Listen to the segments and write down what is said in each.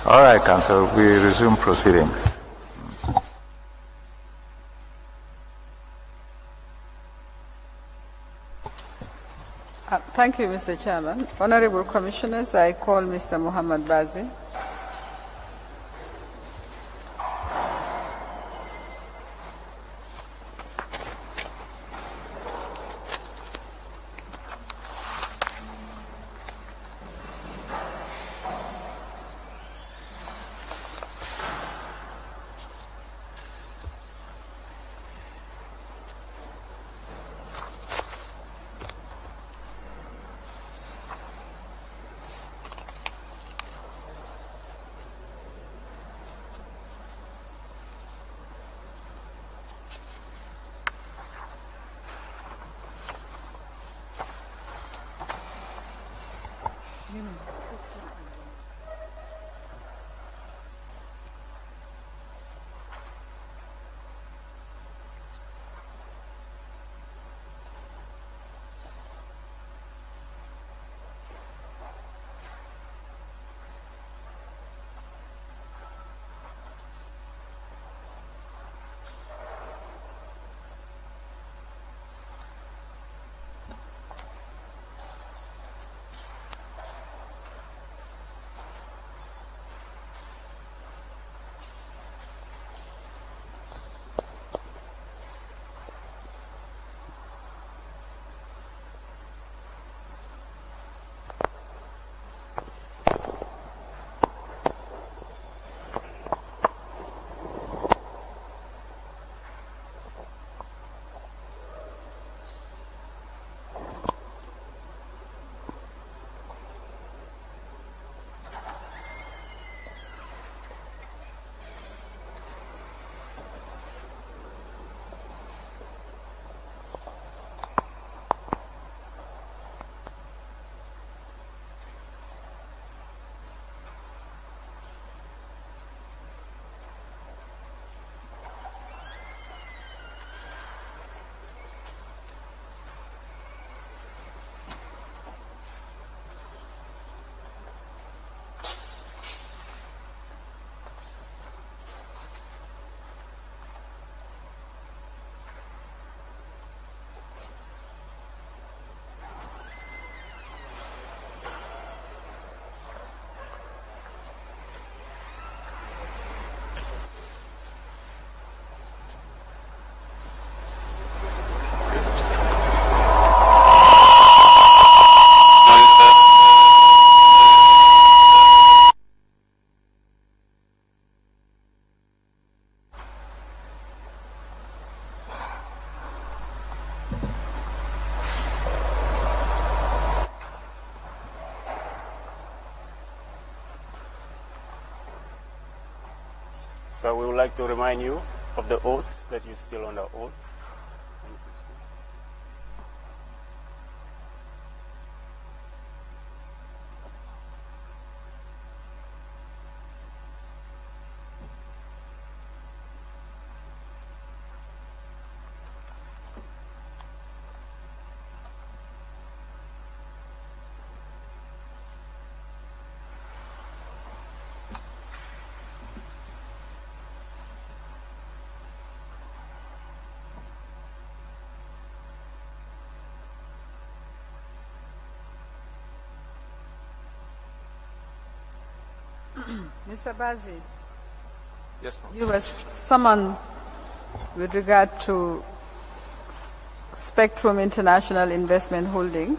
All right, Council, we resume proceedings. Thank you, Mr. Chairman. Honorable Commissioners, I call Mr. Muhammad Bazi. So we would like to remind you of the oath, that you're still under oath. Mr. Bazi, yes, ma'am. you were summoned with regard to Spectrum International Investment Holding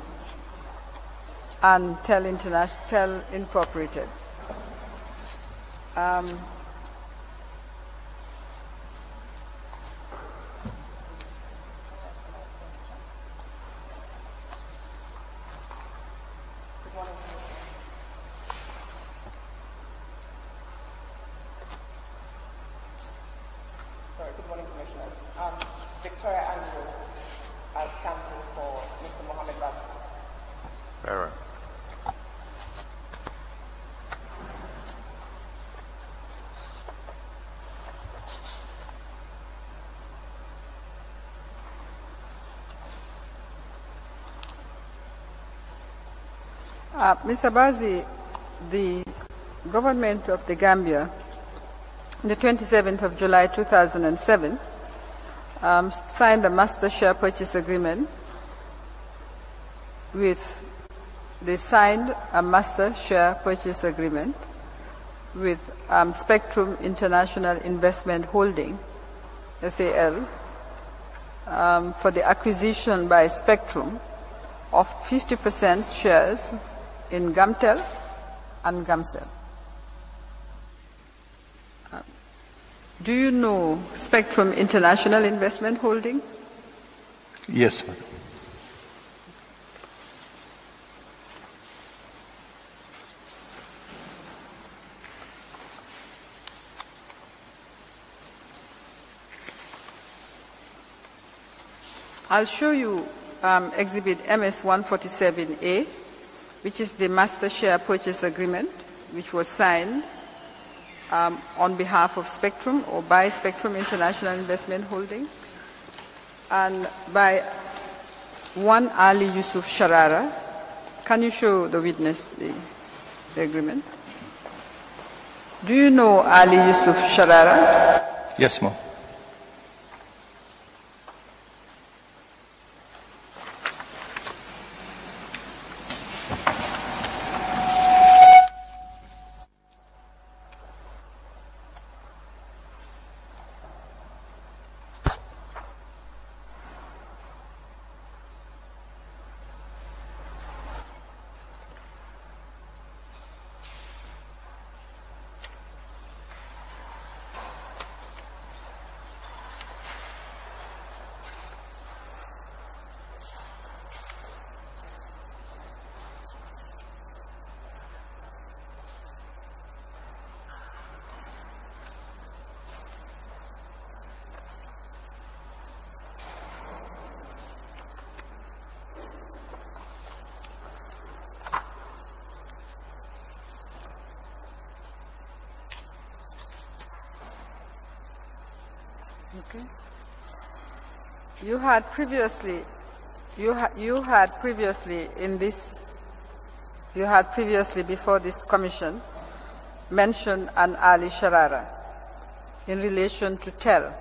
and Tel Incorporated. Mr. Bazi, the government of the Gambia, on the 27th of July 2007, signed the master share purchase agreement they signed a master share purchase agreement with Spectrum International Investment Holding, SAL, for the acquisition by Spectrum of 50% shares in Gamtel and Gamcel. Do you know Spectrum International Investment Holding? Yes, madam. I'll show you Exhibit MS 147A, which is the master share purchase agreement, which was signed on behalf of Spectrum or by Spectrum International Investment Holding and by one Ali Yusuf Sharara. Can you show the witness the agreement? Do you know Ali Yusuf Sharara? Yes, ma'am. Okay. You had previously before this commission mentioned an Ali Sharara in relation to TEL.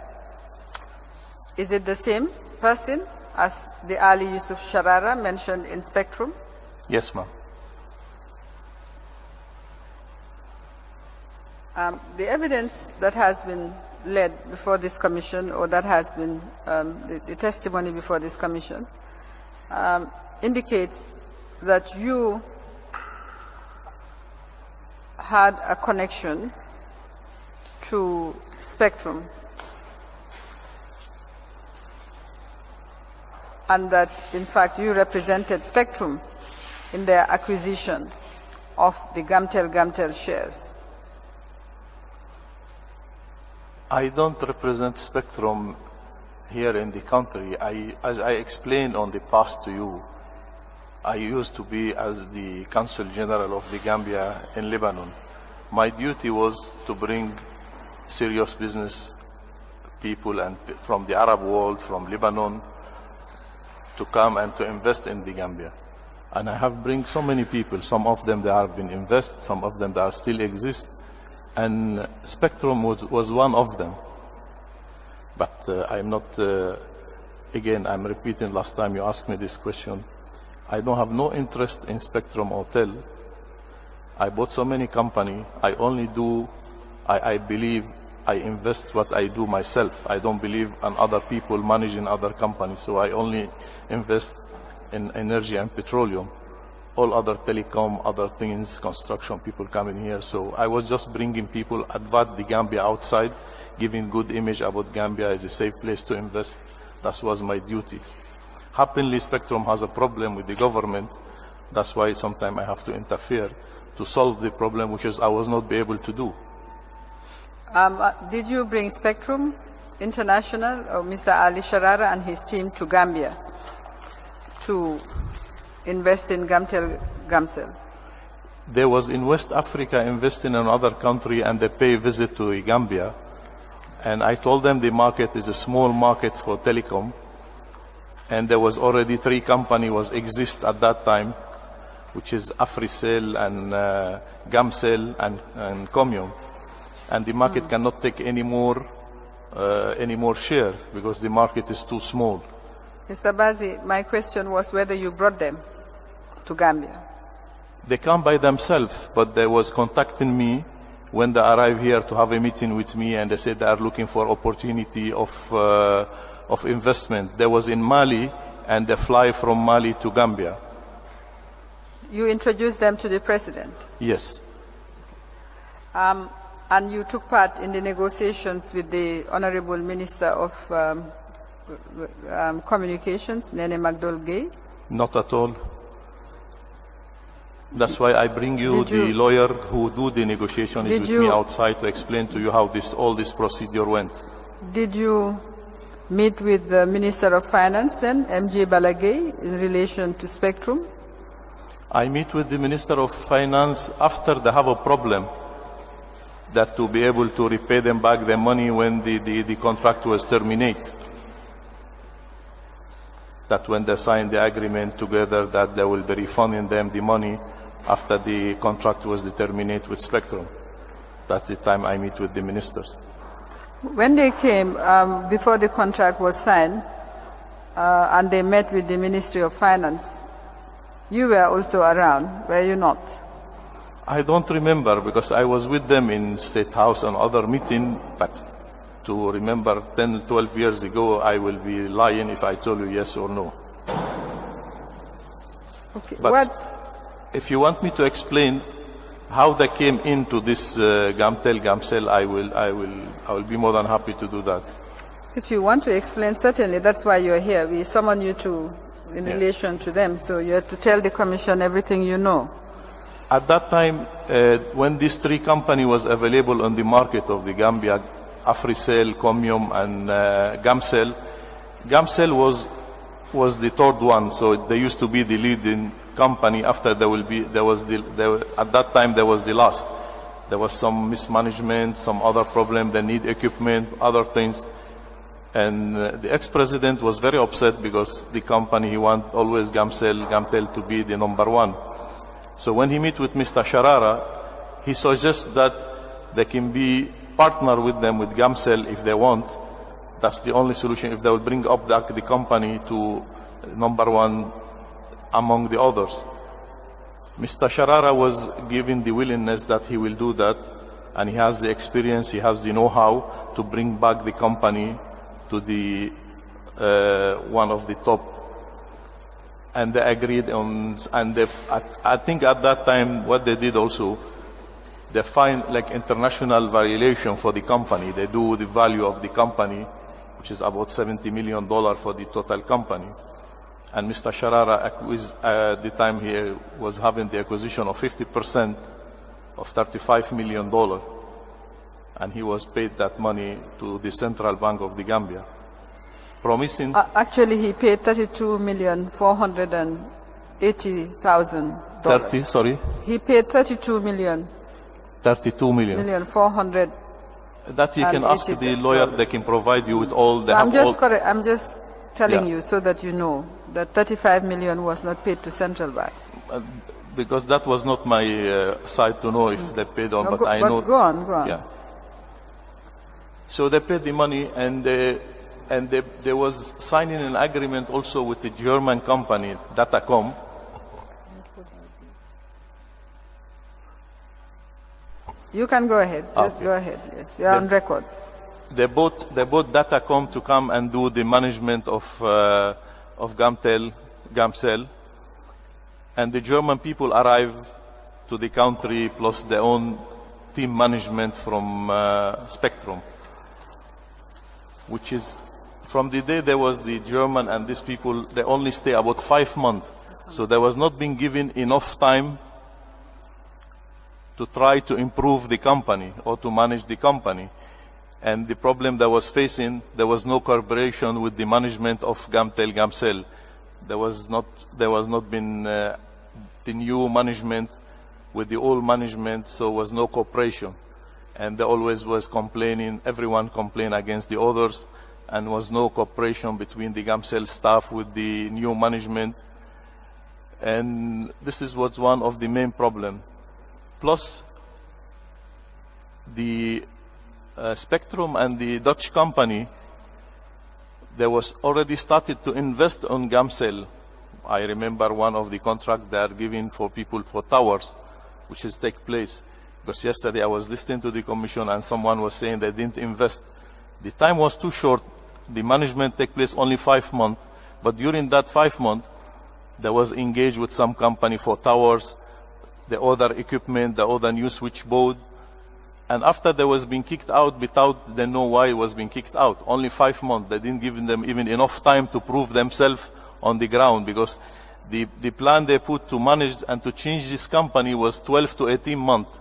Is it the same person as the Ali Yusuf Sharara mentioned in Spectrum? Yes, ma'am. The evidence that has been led before this commission, or that has been the testimony before this commission, indicates that you had a connection to Spectrum and that, in fact, you represented Spectrum in their acquisition of the Gamtel shares. I don't represent Spectrum here in the country. As I explained on the past to you, I used to be as the Consul General of the Gambia in Lebanon. My duty was to bring serious business people and from the Arab world, from Lebanon, to come and to invest in the Gambia. And I have bring so many people. Some of them they have been invested, some of them that still exist. And Spectrum was one of them. But I'm not, again, I'm repeating last time you asked me this question. I don't have no interest in Spectrum or TEL. I bought so many companies. I only do, I believe I invest what I do myself. I don't believe in other people managing other companies. So I only invest in energy and petroleum. All other telecom, other things, construction, people coming here. So I was just bringing people, advance the Gambia outside, giving good image about Gambia as a safe place to invest. That was my duty. Happily, Spectrum has a problem with the government. That's why sometimes I have to interfere to solve the problem, which I was not be able to do. Did you bring Spectrum International or Mr. Ali Sharara and his team to Gambia to invest in Gamcel? They was in West Africa investing in another country and they pay visit to Gambia. And I told them the market is a small market for telecom. And there was already 3 companies exist at that time. which is Africell and Gamcell and Comium. And the market cannot take any more share because the market is too small. Mr. Bazi, my question was whether you brought them to Gambia. They come by themselves, but they was contacting me when they arrive here to have a meeting with me, and they said they are looking for opportunity of investment. They was in Mali, and they fly from Mali to Gambia. You introduced them to the president? Yes. And you took part in the negotiations with the Honorable Minister of Communications, Nene McDowell-Gay? Not at all. That's why I bring you the lawyer who do the negotiation is with me outside to explain to you how all this procedure went. Did you meet with the Minister of Finance then, MJ Balagay, in relation to Spectrum? I meet with the Minister of Finance after they have a problem, that to be able to repay them back their money when the contract was terminated. That when they sign the agreement together, that they will be refunding them the money after the contract was terminated with Spectrum. That's the time I meet with the ministers. When they came, before the contract was signed, and they met with the Ministry of Finance, you were also around, were you not? I don't remember because I was with them in State House on other meeting, but to remember 10, 12 years ago, I will be lying if I told you yes or no. Okay. But if you want me to explain how they came into this Gamcell, I will be more than happy to do that. If you want to explain, certainly, that's why you're here. We summon you in relation to them, so you have to tell the Commission everything you know. At that time, when these three companies was available on the market of the Gambia, Africell, Comium, and Gamcell, Gamcell was the third one, so they used to be the leading company. After at that time there was the last. There was some mismanagement, some other problem. They need equipment, other things, and the ex-president was very upset because the company he want always Gamcell to be the number one. So when he met with Mr. Sharara, he suggests that they can be partner with them with Gamcell if they want. That's the only solution if they will bring up the company to number one among the others. Mr. Sharara was given the willingness that he will do that, and he has the experience, he has the know-how to bring back the company to the one of the top. And they agreed on, and I think at that time what they did also, they find like international valuation for the company. They do the value of the company, which is about $70 million for the total company. And Mr. Sharara, at the time he was having the acquisition of 50% of $35 million, and he was paid that money to the Central Bank of the Gambia, promising. Actually, he paid $32,480,000. 30, sorry. He paid 32 million. 32 million. Million 400. That you can ask the lawyer. They can provide you with all the. I'm just telling you so that you know that 35 million was not paid to Central Bank. Because that was not my side to know if they paid on, no, but I know. Go on. Yeah. So they paid the money, and they was signing an agreement also with the German company Datacom. You can go ahead. Just go ahead. Yes, you're on record. They bought Datacom to come and do the management of Gamcell, and the German people arrived to the country plus their own team management from Spectrum, which is from the day there was the German and these people, they only stay about 5 months, so there was not been given enough time to try to improve the company or to manage the company. And the problem that was facing, there was no cooperation with the management of Gamcell. There was not been the new management with the old management, so was no cooperation. And there always was complaining, everyone complained against the others, and was no cooperation between the Gamcell staff with the new management. And this is what's one of the main problem. Plus, the Spectrum and the Dutch company, they was already started to invest on Gamcell. I remember one of the contract they are giving for people for towers, which is take place. Because yesterday I was listening to the commission and someone was saying they didn't invest. The time was too short. The management take place only 5 months. But during that 5 months, they was engaged with some company for towers, the other equipment, the other new switchboard. And after they was being kicked out without they know why it was being kicked out. Only 5 months. They didn't give them even enough time to prove themselves on the ground, because the plan they put to manage and to change this company was 12 to 18 months.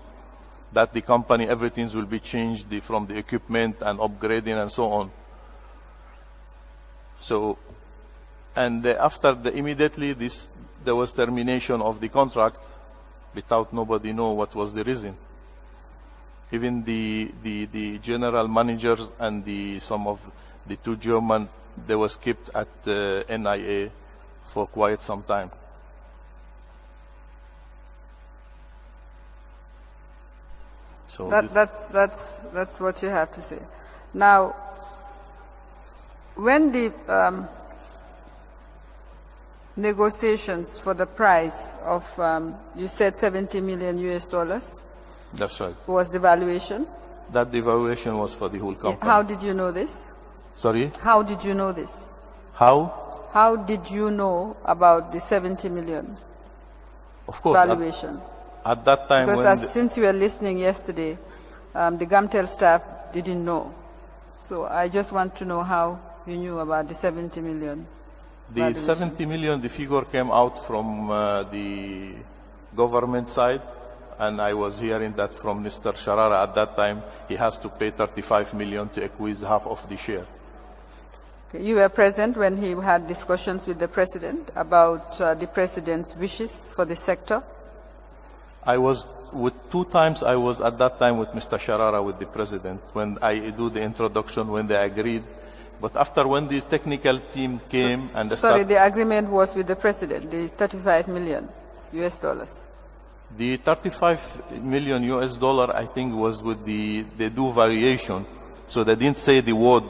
That the company, everything will be changed from the equipment and upgrading and so on. So, and after immediately there was termination of the contract without nobody know what was the reason. Even the general managers and some of the 2 German, they was kept at NIA for quite some time. So that's what you have to say. Now, when the negotiations for the price of, you said 70 million US dollars. That's right. Was the valuation? That the valuation was for the whole company. How did you know this? Sorry? How did you know this? How? How did you know about the 70 million of course, valuation? At that time, because since you were listening yesterday, the Gamtel staff didn't know. So I just want to know how you knew about the 70 million. The valuation. 70 million, the figure came out from the government side, and I was hearing that from Mr. Sharara at that time. He has to pay 35 million to acquire half of the share. Okay. You were present when he had discussions with the president about the president's wishes for the sector? I was with 2 times. I was at that time with Mr. Sharara, with the president, when I do the introduction, when they agreed. But after, when the technical team came and the agreement was with the president, the 35 million US dollars. The 35 million US dollar, I think, was with they do variation. So they didn't say the word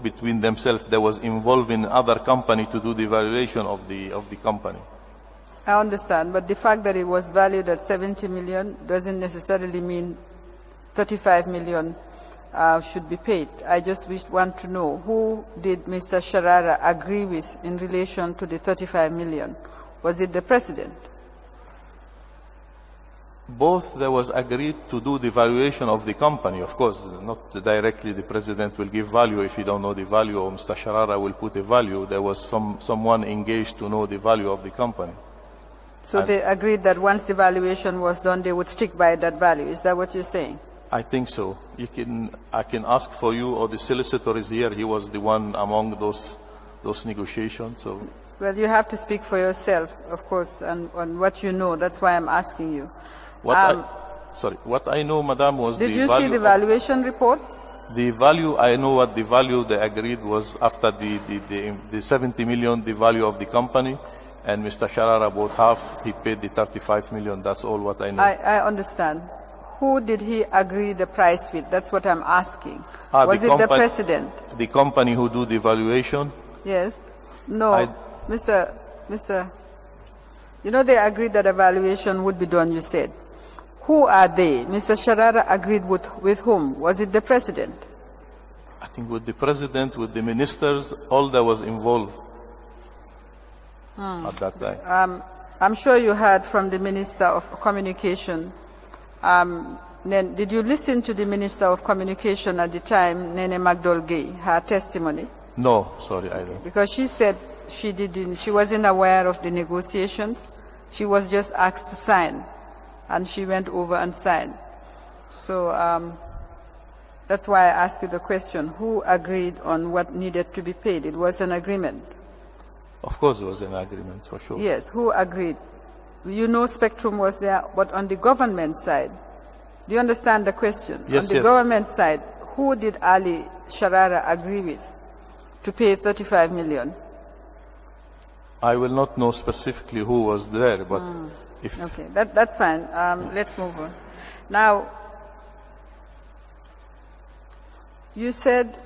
between themselves. They was involved in other company to do the valuation of the company. I understand, but the fact that it was valued at 70 million doesn't necessarily mean 35 million should be paid. I just want to know, who did Mr. Sharara agree with in relation to the 35 million? Was it the president? Both, there was agreed to do the valuation of the company. Of course, not directly the president will give value if you don't know the value, or Mr. Sharara will put a value. There was someone engaged to know the value of the company. So they agreed that once the valuation was done, they would stick by that value. Is that what you're saying? I think so. I can ask for you, or the solicitor is here. He was the one among those negotiations. So. Well, you have to speak for yourself, of course, and on what you know. That's why I'm asking you. What I know, Madam, was the value. Did you see the valuation report? The value, I know what the value they agreed was after the 70 million, the value of the company, and Mr. Sharara bought half. He paid the 35 million. That's all what I know. I understand. Who did he agree the price with? That's what I'm asking. Was it the president? The company who do the valuation? Yes. No, Mr. You know, they agreed that a valuation would be done, you said. Who are they? Mr. Sharara agreed with whom? Was it the president? I think with the president, with the ministers, all that was involved at that time. I'm sure you heard from the Minister of Communication. Did you listen to the Minister of Communication at the time, Nene Magdol-Gay, her testimony? No, sorry, I don't. Because she said she wasn't aware of the negotiations. She was just asked to sign, and she went over and signed. So that's why I asked you the question, who agreed on what needed to be paid? It was an agreement. Of course it was an agreement, for sure. Yes, who agreed? You know Spectrum was there, but on the government side, do you understand the question? Yes, on the government side, who did Ali Sharara agree with to pay 35 million? I will not know specifically who was there, but if... Okay, that's fine. Let's move on. Now, you said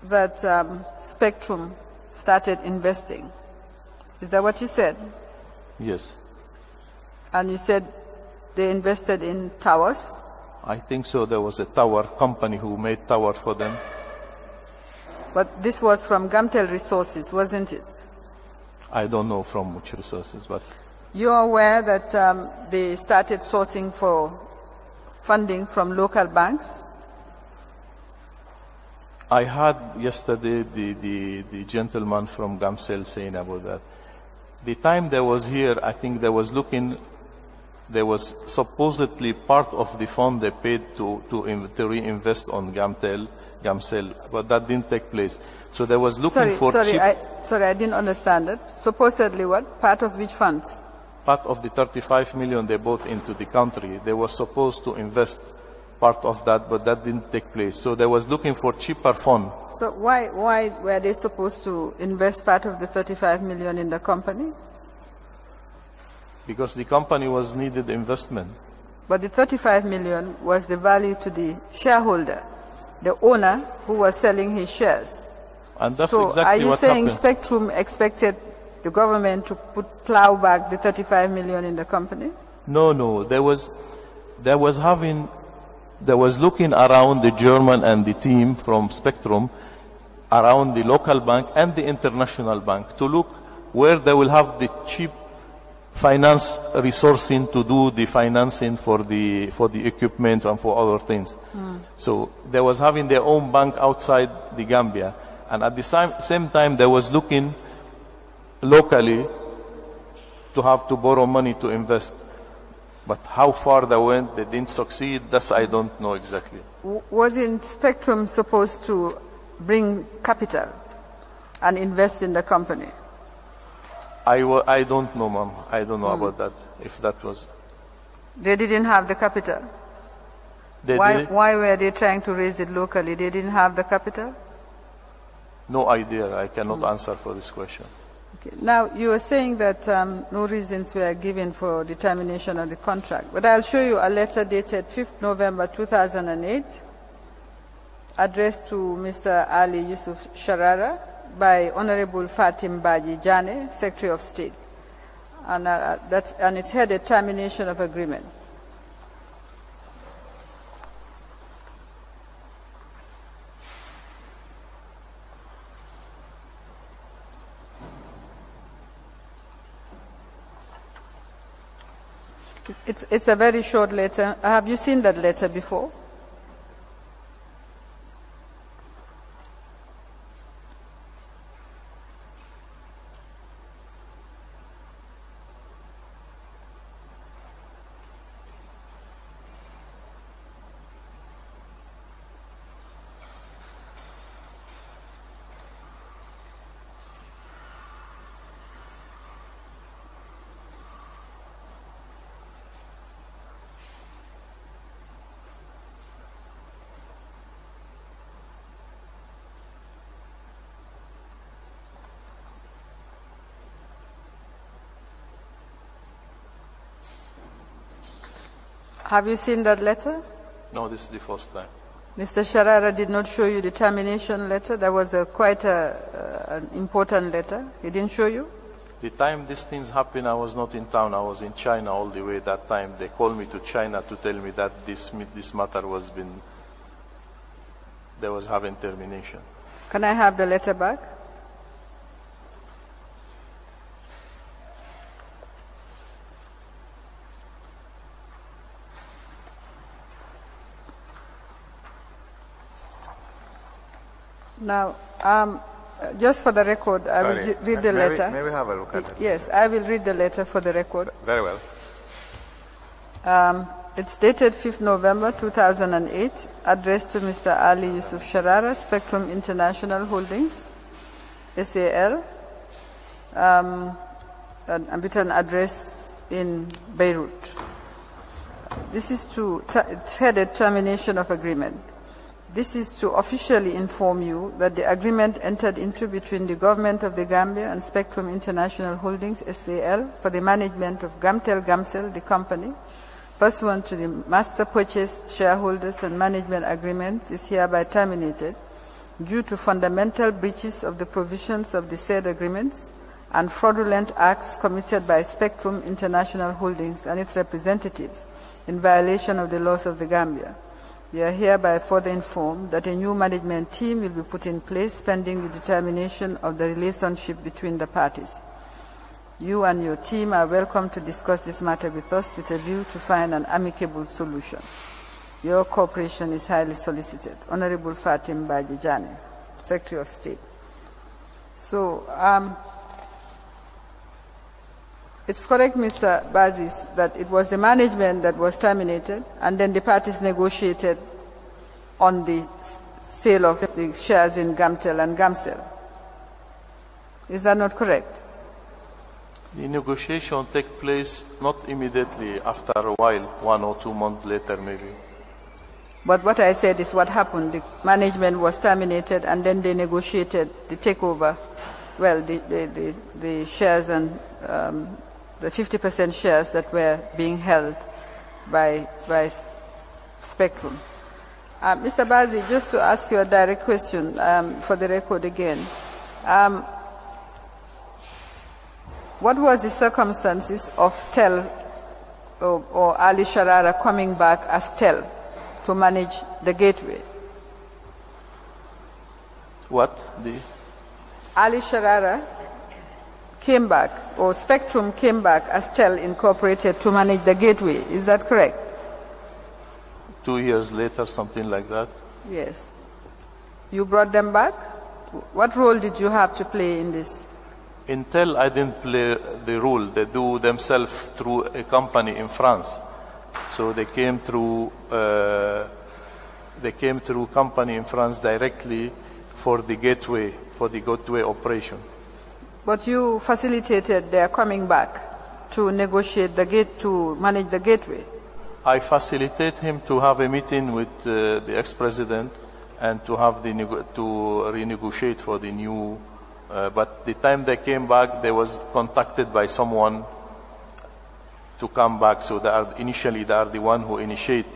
that Spectrum started investing. Is that what you said? Yes. And you said they invested in towers? I think so. There was a tower company who made tower for them. But this was from Gamtel Resources, wasn't it? I don't know from which resources, but... You're aware that they started sourcing for funding from local banks? I heard yesterday the gentleman from Gamcel saying about that. The time they was here, I think they was looking, there was supposedly part of the fund they paid to reinvest on Gamcel, but that didn't take place. So they was looking for cheap... Sorry, I didn't understand it. Supposedly what? Part of which funds? Part of the 35 million they bought into the country, they were supposed to invest part of that, but that didn't take place. So they was looking for cheaper fund. So why were they supposed to invest part of the 35 million in the company? Because the company was needed investment. But the 35 million was the value to the shareholder, the owner who was selling his shares. And that's so exactly what are you saying happened. Spectrum expected the government to plow back the 35 million in the company? No. There was looking around the German and the team from Spectrum, around the local bank and the international bank, to look where they will have the cheap finance resourcing to do the financing for the equipment and for other things. So they was having their own bank outside the Gambia, and at the same time they was looking locally to have to borrow money to invest. But how far they went, they didn't succeed, that's I don't know exactly. Wasn't Spectrum supposed to bring capital and invest in the company? I don't know, ma'am. I don't know about that, if that was... They didn't have the capital? Why were they trying to raise it locally? They didn't have the capital? No idea. I cannot answer for this question. Okay. Now, you were saying that no reasons were given for the termination of the contract. But I'll show you a letter dated 5th November 2008, addressed to Mr. Ali Yusuf Sharara by Honorable Fatim Baji Jane, Secretary of State. And it's headed Termination of Agreement. It's a very short letter. Have you seen that letter before? Have you seen that letter? No, this is the first time. Mr. Sharara did not show you the termination letter? That was quite an important letter. He didn't show you? The time these things happened, I was not in town. I was in China all the way that time. They called me to China to tell me that this matter was they was having termination. Can I have the letter back? Now, just for the record, I will read the letter. May we have a look at it? Yes, I will read the letter for the record. Very well. It's dated 5th November 2008, addressed to Mr. Ali Yusuf Sharara, Spectrum International Holdings, SAL, with an address in Beirut. This is it's headed Termination of Agreement. This is to officially inform you that the agreement entered into between the Government of the Gambia and Spectrum International Holdings, SAL, for the management of Gamtel, the company, pursuant to the master purchase, shareholders and management agreements, is hereby terminated due to fundamental breaches of the provisions of the said agreements and fraudulent acts committed by Spectrum International Holdings and its representatives in violation of the laws of the Gambia. We are hereby further informed that a new management team will be put in place pending the determination of the relationship between the parties. You and your team are welcome to discuss this matter with us with a view to find an amicable solution. Your cooperation is highly solicited. Honorable Fatim Bajijani, Secretary of State. So, it's correct, Mr. Bazis, that it was the management that was terminated, and then the parties negotiated on the sale of the shares in Gamtel and Gamcel. Is that not correct? The negotiation take place not immediately, after a while, 1 or 2 months later maybe. But what I said is what happened. The management was terminated and then they negotiated the takeover, well, the shares and the 50% shares that were being held by Spectrum. Mr. Bazi, just to ask you a direct question for the record again. What was the circumstances of TEL or Ali Sharara coming back as TEL to manage the gateway? What? Ali Sharara came back, or Spectrum came back as TEL Incorporated to manage the gateway. Is that correct? 2 years later, something like that. Yes. You brought them back? What role did you have to play in this? In TEL, I didn't play the role. They do themselves through a company in France. So they came through company in France directly for the gateway operation. But you facilitated their coming back to negotiate to manage the gateway. I facilitate him to have a meeting with the ex-president and to have to renegotiate for the new. But the time they came back, they was contacted by someone to come back. So initially they are the one who initiate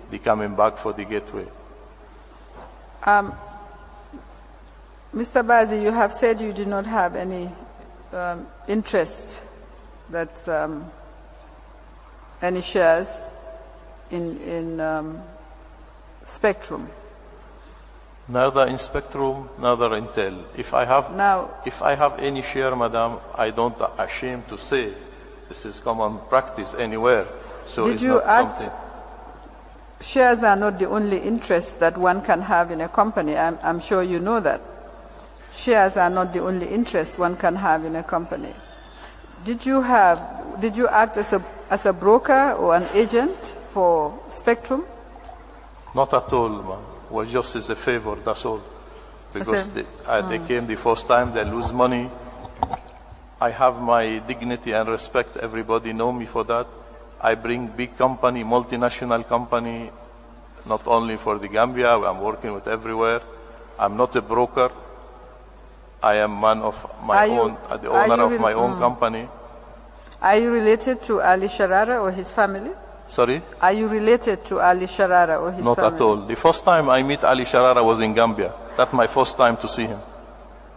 the coming back for the gateway. Mr. Bazi, you have said you do not have any interest, that's any shares in Spectrum. Neither in Spectrum, neither in TEL. If I have any share, madam, I don't ashamed to say. This is common practice anywhere. So Did it's you not act? something. Shares are not the only interest that one can have in a company. I'm sure you know that. Shares are not the only interest one can have in a company. Did you act as a broker or an agent for Spectrum? Not at all, man. Well, just as a favor, that's all. Because they came the first time, they lose money. I have my dignity and respect. Everybody know me for that. I bring big company, multinational company, not only for the Gambia. I'm working with everywhere. I'm not a broker. I am man of my own, the owner of my own company. Are you related to Ali Sharara or his family? Sorry? Are you related to Ali Sharara or his family? Not at all. The first time I meet Ali Sharara was in Gambia. That's my first time to see him.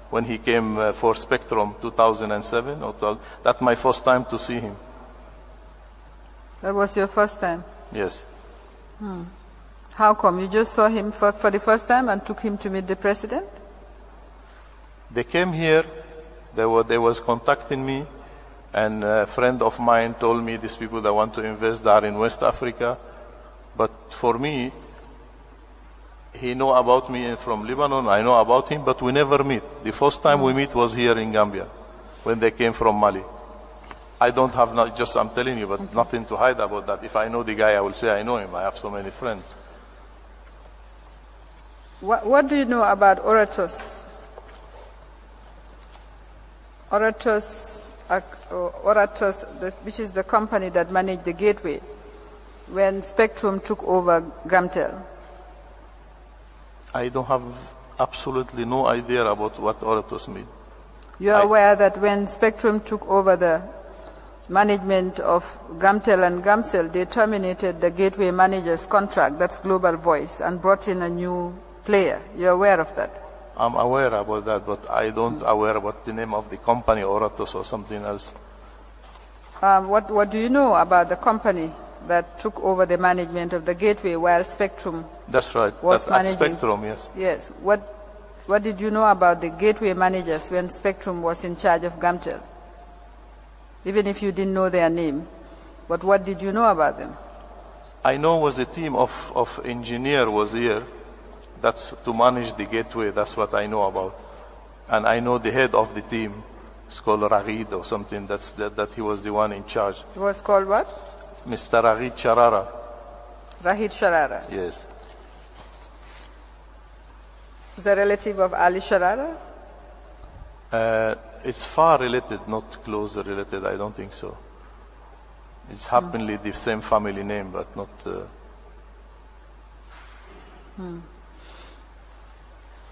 When he came for Spectrum 2007, that's my first time to see him. That was your first time? Yes. How come? You just saw him for the first time and took him to meet the president? They came here, they was contacting me, and a friend of mine told me these people that want to invest there in West Africa. But for me, he know about me from Lebanon, I know about him, but we never meet. The first time we meet was here in Gambia, when they came from Mali. I don't have, I'm telling you, but nothing to hide about that. If I know the guy, I will say I know him. I have so many friends. What do you know about Oratos? Oratos, which is the company that managed the gateway when Spectrum took over Gamtel. I don't have absolutely no idea about what Oratos mean. You are aware that when Spectrum took over the management of Gamtel and Gamcell, they terminated the gateway manager's contract, that's Global Voice, and brought in a new player. You're aware of that? I'm aware about that, but I don't aware about the name of the company, Oratos or something else. What do you know about the company that took over the management of the gateway while Spectrum That's right. was That's at managing? Spectrum, yes. Yes. What did you know about the gateway managers when Spectrum was in charge of Gamtel? Even if you didn't know their name, but what did you know about them? I know was a team of engineer was here. That's to manage the gateway. That's what I know about. And I know the head of the team. It's called Ragid or something. That he was the one in charge. He was called what? Mr. Ragid Sharara. Rahid Sharara. Yes. The relative of Ali Sharara? It's far related, not closer related. I don't think so. It's happily the same family name, but not.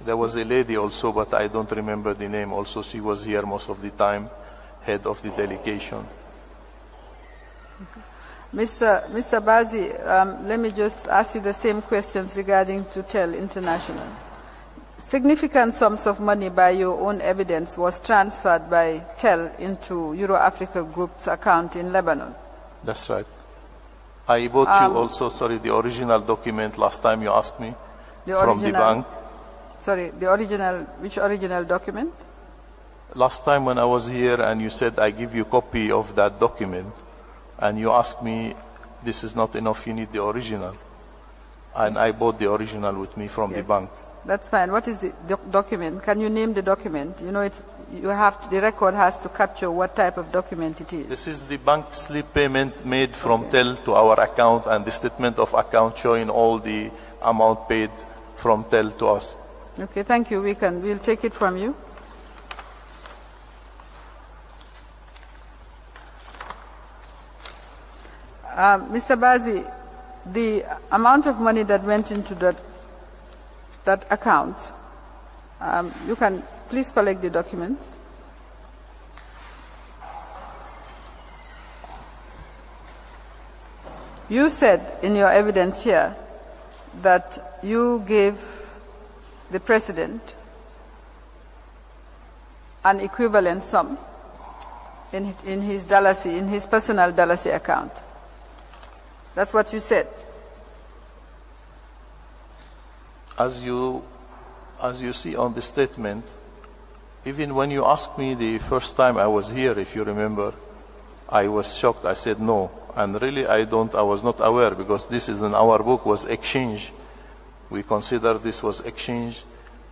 There was a lady also, but I don't remember the name. Also, she was here most of the time, head of the delegation. Okay. Mr. Bazi, let me just ask you the same questions regarding to TEL International. Significant sums of money by your own evidence was transferred by TEL into Euro-Africa Group's account in Lebanon. That's right. I bought you also, sorry, the original document last time you asked me from the bank. Sorry, the original, which original document? Last time when I was here and you said I give you a copy of that document and you asked me this is not enough, you need the original. And I bought the original with me from the bank. That's fine. What is the document? Can you name the document? You know, the record has to capture what type of document it is. This is the bank slip payment made from TEL to our account and the statement of account showing all the amount paid from TEL to us. Okay, thank you. We'll take it from you. Mr. Bazi, the amount of money that went into that account, you can please collect the documents. You said in your evidence here that you gave the president an equivalent sum in his Dalasi, in his personal Dalasi account. That's what you said. As you see on the statement, even when you asked me the first time I was here, if you remember, I was shocked. I said no. And really I was not aware, because this is in our book was exchange. We consider this was exchange.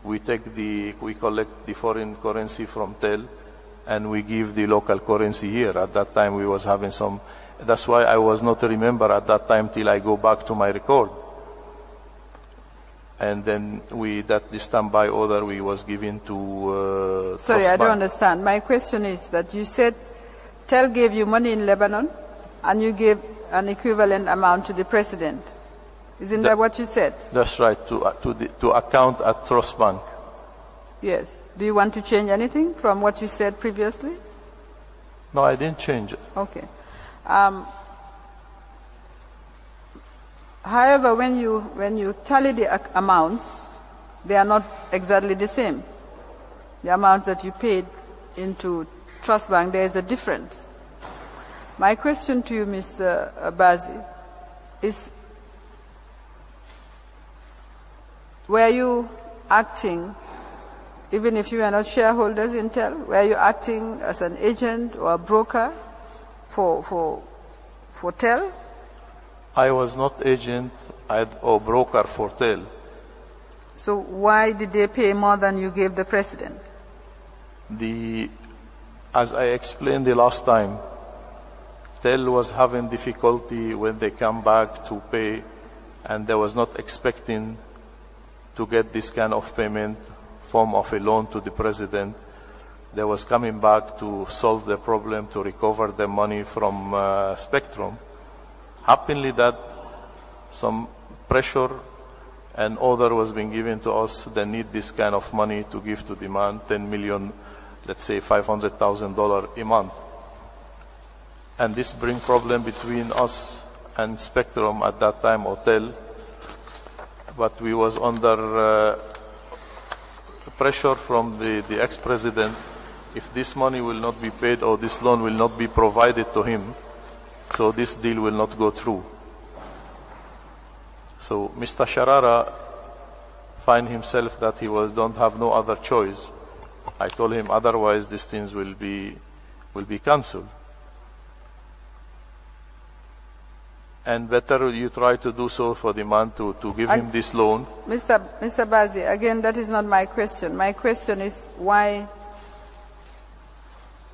We collect the foreign currency from TEL and we give the local currency here. At that time we was having some, that's why I was not remember at that time till I go back to my record. And then the standby order we was given to Sorry, I don't understand. My question is that you said TEL gave you money in Lebanon and you gave an equivalent amount to the president. Isn't that what you said? That's right, to account at Trust Bank. Yes. Do you want to change anything from what you said previously? No, I didn't change it. Okay. However, when you tally the amounts, they are not exactly the same. The amounts that you paid into Trust Bank, there is a difference. My question to you, Mr. Bazi, is were you acting, even if you are not shareholders in TEL, were you acting as an agent or a broker for TEL? I was not agent or broker for TEL. So why did they pay more than you gave the president? As I explained the last time, TEL was having difficulty when they come back to pay, and they was not expecting to get this kind of payment form of a loan to the president. They was coming back to solve the problem, to recover the money from Spectrum. Happily that some pressure An order was being given to us. They need this kind of money to give to the man, 10 million, let's say $500,000 a month. And this bring problem between us and Spectrum at that time, Hotel. But we was under pressure from the ex-president. If this money will not be paid or this loan will not be provided to him, so this deal will not go through. So Mr. Sharara find himself that he don't have no other choice. I told him otherwise these things will be cancelled. And better you try to do so for the man to give him this loan. Mr. Bazi, again, that is not my question. My question is why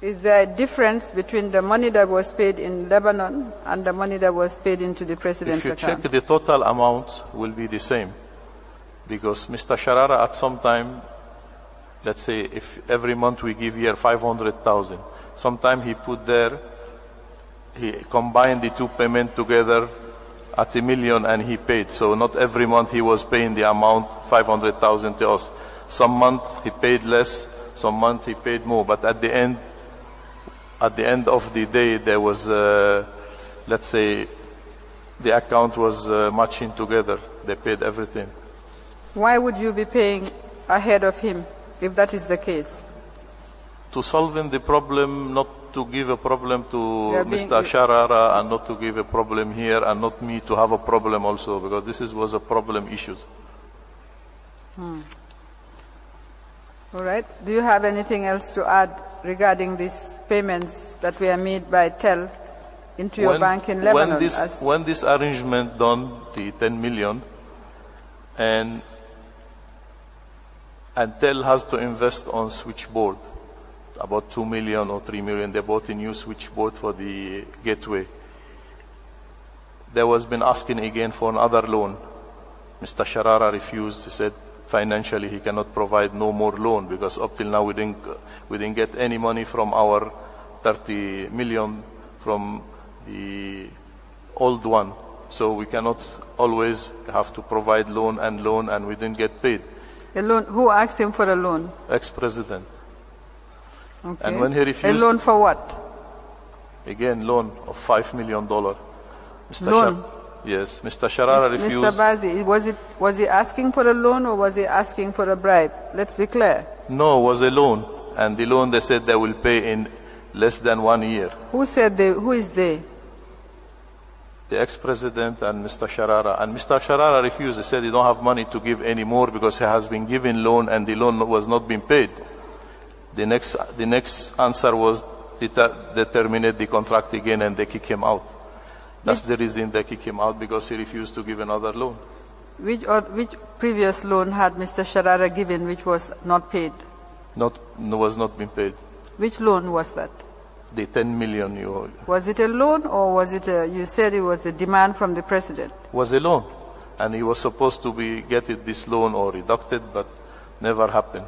is there a difference between the money that was paid in Lebanon and the money that was paid into the president's account? If you check, the total amount will be the same. Because Mr. Sharara at some time, let's say if every month we give here 500,000, sometime he put there, he combined the two payments together at $1 million and he paid. So not every month he was paying the amount 500,000 to us. Some month he paid less, some month he paid more. But at the end of the day, there was, let's say, the account was matching together. They paid everything. Why would you be paying ahead of him if that is the case? To solving the problem, not to give a problem to Mr. Sharara and not to give a problem here and not me to have a problem also, because this was a problem issues. All right. Do you have anything else to add regarding these payments that were made by TEL into your bank in Lebanon? When this arrangement done, the 10 million, and TEL has to invest on switchboard, about 2 million or 3 million. They bought a new switchboard for the gateway. There was been asking again for another loan. Mr. Sharara refused. He said financially he cannot provide no more loan because up till now we didn't get any money from our 30 million from the old one. So we cannot always have to provide loan and we didn't get paid. A loan? Who asked him for a loan? Ex-president. Okay. And when he refused... A loan for what? Again, loan of $5 million. Loan? Yes, Mr. Sharara refused. Mr. Bazi, was he asking for a loan or was he asking for a bribe? Let's be clear. No, it was a loan. And the loan, they said they will pay in less than 1 year. Who said they? Who is they? The ex-president and Mr. Sharara. And Mr. Sharara refused. He said he don't have money to give anymore because he has been given loan and the loan was not being paid. The next answer was they terminate the contract again and they kick him out. That's the reason they kick him out, because he refused to give another loan. Which previous loan had Mr. Sharara given which was not paid? Was not being paid. Which loan was that? The 10 million euro. Was it a loan or was it you said it was a demand from the president? Was a loan. And he was supposed to get this loan or reducted, but never happened.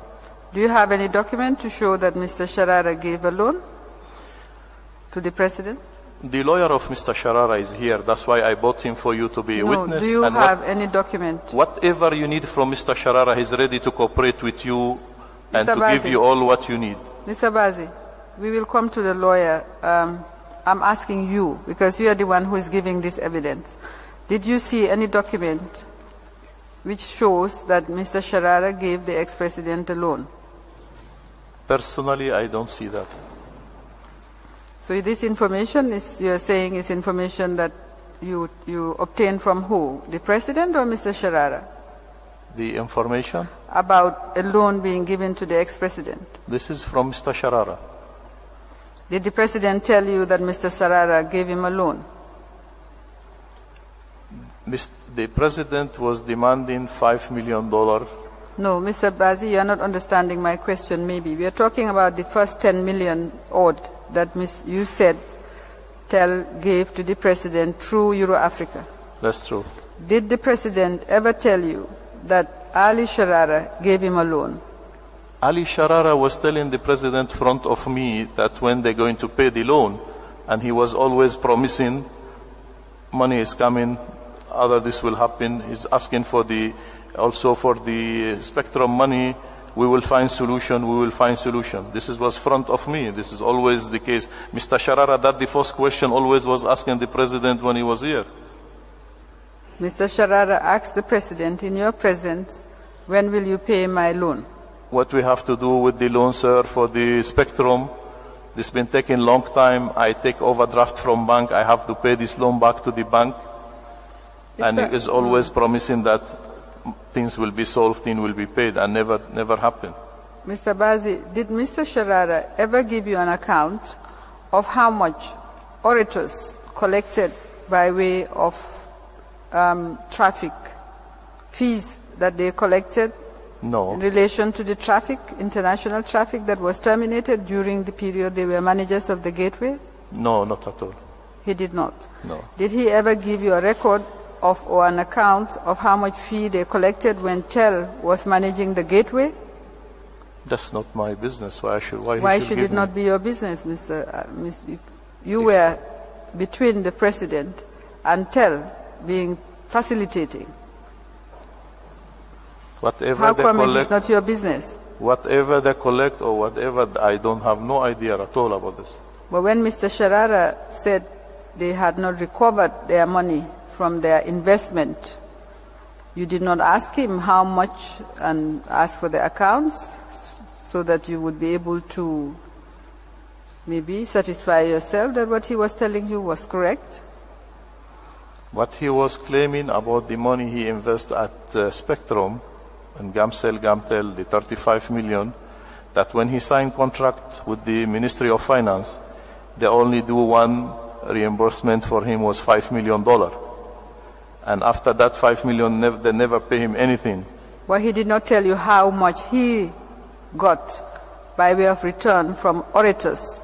Do you have any document to show that Mr. Sharara gave a loan to the president? The lawyer of Mr. Sharara is here. That's why I bought him for you to be a witness. Do you have any document? Whatever you need from Mr. Sharara, he's ready to cooperate with you and to give you all what you need. Mr. Bazi, we will come to the lawyer. I'm asking you, because you are the one who is giving this evidence. Did you see any document which shows that Mr. Sharara gave the ex-president a loan? Personally, I don't see that. So this information you're saying is information that you obtained from who? The president or Mr. Sharara? The information? About a loan being given to the ex-president. This is from Mr. Sharara. Did the president tell you that Mr. Sharara gave him a loan? The president was demanding $5 million. No, Mr. Bazi, you are not understanding my question maybe. We are talking about the first 10 million odd that you said TEL gave to the president through Euro-Africa. That's true. Did the president ever tell you that Ali Sharara gave him a loan? Ali Sharara was telling the president in front of me that when they're going to pay the loan, and he was always promising money is coming, this will happen. He's asking for the also for the spectrum money, we will find solution, we will find solution. This was front of me. This is always the case. Mr. Sharara, that the first question always was asking the president when he was here. Mr. Sharara asked the president, in your presence, when will you pay my loan? What we have to do with the loan, sir, for the spectrum, this has been taking a long time. I take overdraft from bank. I have to pay this loan back to the bank. And he is always promising that things will be solved, things will be paid, and never happen. Mr. Bazi, did Mr. Sharara ever give you an account of how much orators collected by way of traffic fees that they collected? No. In relation to the traffic, international traffic that was terminated during the period they were managers of the gateway? No, not at all. He did not? No. Did he ever give you a record of or an account of how much fee they collected when TEL was managing the gateway? That's not my business. Why should it not be your business, Mr. You were between the president and TEL being facilitating. Whatever how they come collect, it is not your business? Whatever they collect or whatever, I don't have no idea at all about this. But when Mr. Sharara said they had not recovered their money from their investment, you did not ask him how much and ask for the accounts so that you would be able to maybe satisfy yourself that what he was telling you was correct? What he was claiming about the money he invested at Spectrum and Gamtel, the 35 million, that when he signed contract with the Ministry of Finance, they only do one reimbursement for him was $5 million. And after that $5 million, they never pay him anything. Well, he did not tell you how much he got by way of return from orators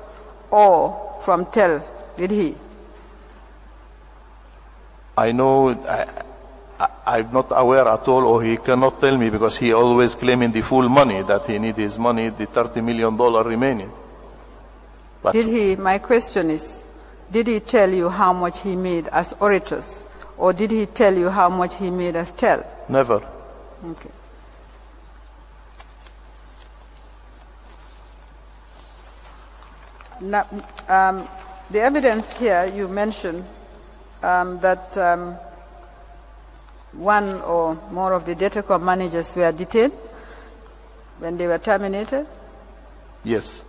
or from TEL, did he? I know, I'm not aware at all, or he cannot tell me because he always claiming the full money, that he need his money, the $30 million remaining. But did he, my question is, did he tell you how much he made as orators? Or did he tell you how much he made as TEL? Never. Okay. Now, the evidence here, you mentioned that one or more of the Datacom managers were detained when they were terminated? Yes,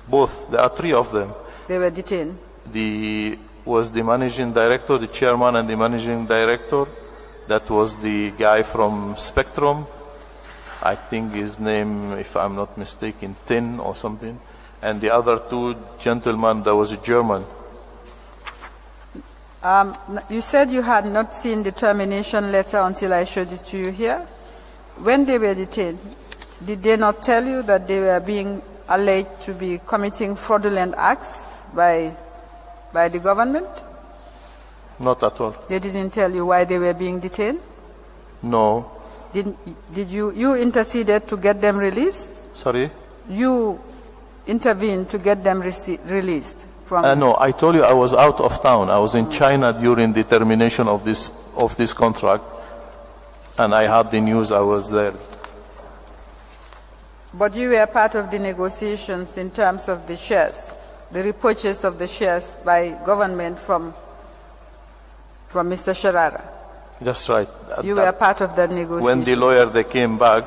both. There are 3 of them. They were detained? Was the managing director, the chairman and the managing director. That was the guy from Spectrum. I think his name, if I'm not mistaken, Tin or something. And the other 2 gentlemen, that was a German. You said you had not seen the termination letter until I showed it to you here. When they were detained, did they not tell you that they were being alleged to be committing fraudulent acts by the government? Not at all. They didn't tell you why they were being detained? No. Did you interceded to get them released? Sorry? You intervened to get them released from? No, I told you I was out of town. I was in China during the termination of this contract, and I had the news. I was there. But you were part of the negotiations in terms of the shares, the repurchase of the shares by government from Mr. Sharara. That's right. You were part of that negotiation. When the lawyer they came back,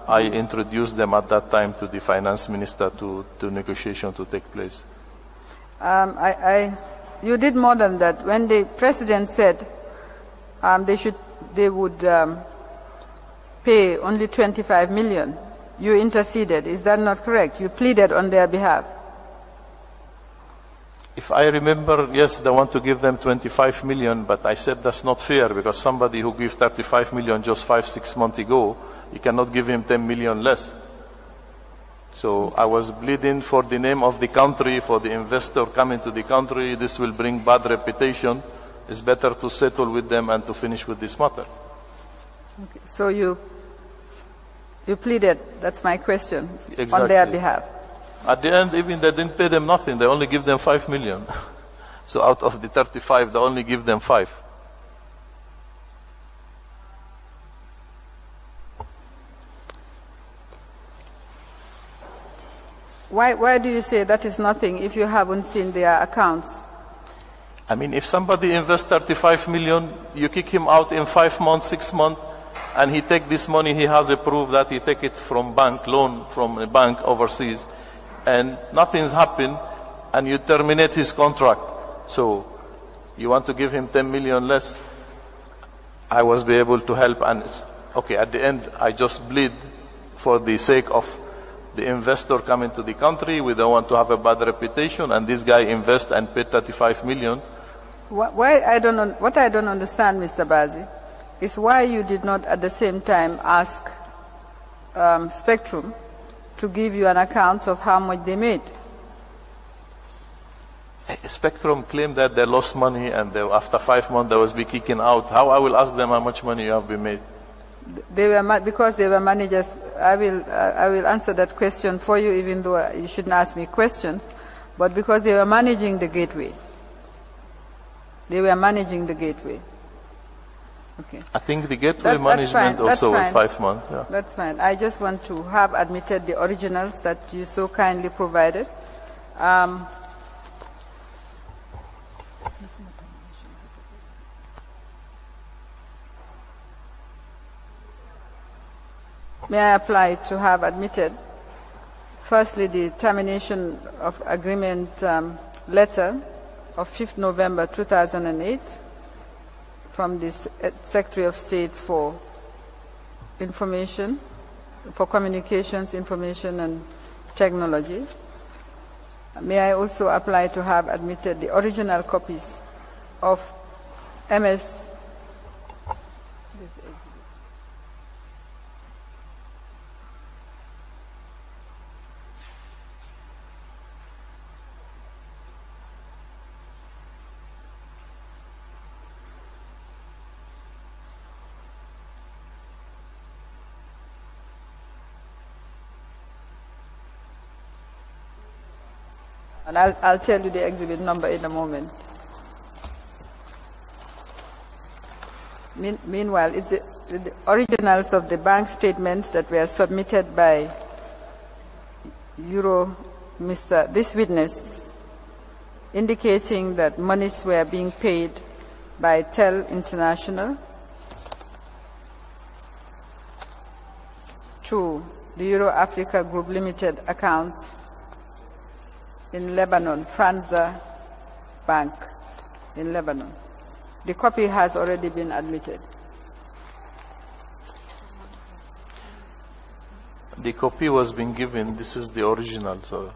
I introduced them at that time to the finance minister to negotiation to take place. You did more than that. When the president said they would pay only 25 million, you interceded. Is that not correct? You pleaded on their behalf. If I remember, yes, they want to give them 25 million, but I said that's not fair because somebody who gave 35 million just 5-6 months ago, you cannot give him 10 million less. So I was bleeding for the name of the country, for the investor coming to the country. This will bring bad reputation. It's better to settle with them and to finish with this matter. Okay. So you pleaded, that's my question, exactly. On their behalf. At the end, even they didn't pay them nothing. They only give them 5 million. So out of the 35, they only give them 5. Why do you say that is nothing if you haven't seen their accounts? I mean, if somebody invests 35 million, you kick him out in 5 months, 6 months, and he take this money, he has a proof that he take it from bank, loan from a bank overseas, and nothing's happened, and you terminate his contract. So you want to give him 10 million less. I was be able to help, and okay, at the end, I just bleed for the sake of the investor coming to the country. We don't want to have a bad reputation, and this guy invest and pay 35 million. What I don't understand, Mr. Bazi, is why you did not at the same time ask Spectrum to give you an account of how much they made. Spectrum claimed that they lost money, and they, after 5 months they was be kicking out. How I will ask them how much money you have been made? They were because they were managers. I will answer that question for you, even though you shouldn't ask me questions. But because they were managing the gateway. They were managing the gateway. Okay. I think the gateway management also was 5 months. Yeah. That's fine. I just want to have admitted the originals that you so kindly provided. May I apply to have admitted, firstly, the termination of agreement letter of 5th November 2008 from the Secretary of State for Information, for Communications, Information and Technology. May I also apply to have admitted the original copies of MS and I'll tell you the exhibit number in a moment. Meanwhile, it's the originals of the bank statements that were submitted by this witness, indicating that monies were being paid by TEL International to the Euro Africa Group Limited account in Lebanon, Franza Bank in Lebanon. The copy has already been admitted. The copy was being given. This is the original. So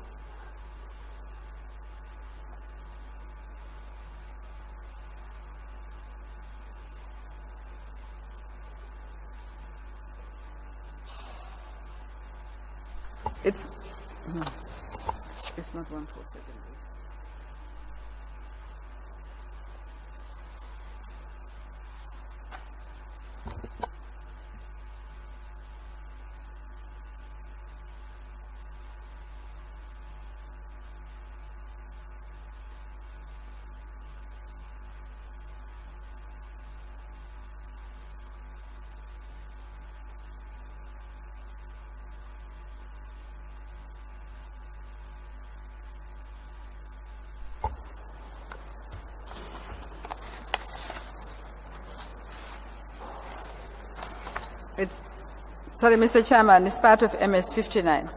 it's not 147. Sorry, Mr. Chairman, it's part of MS 59.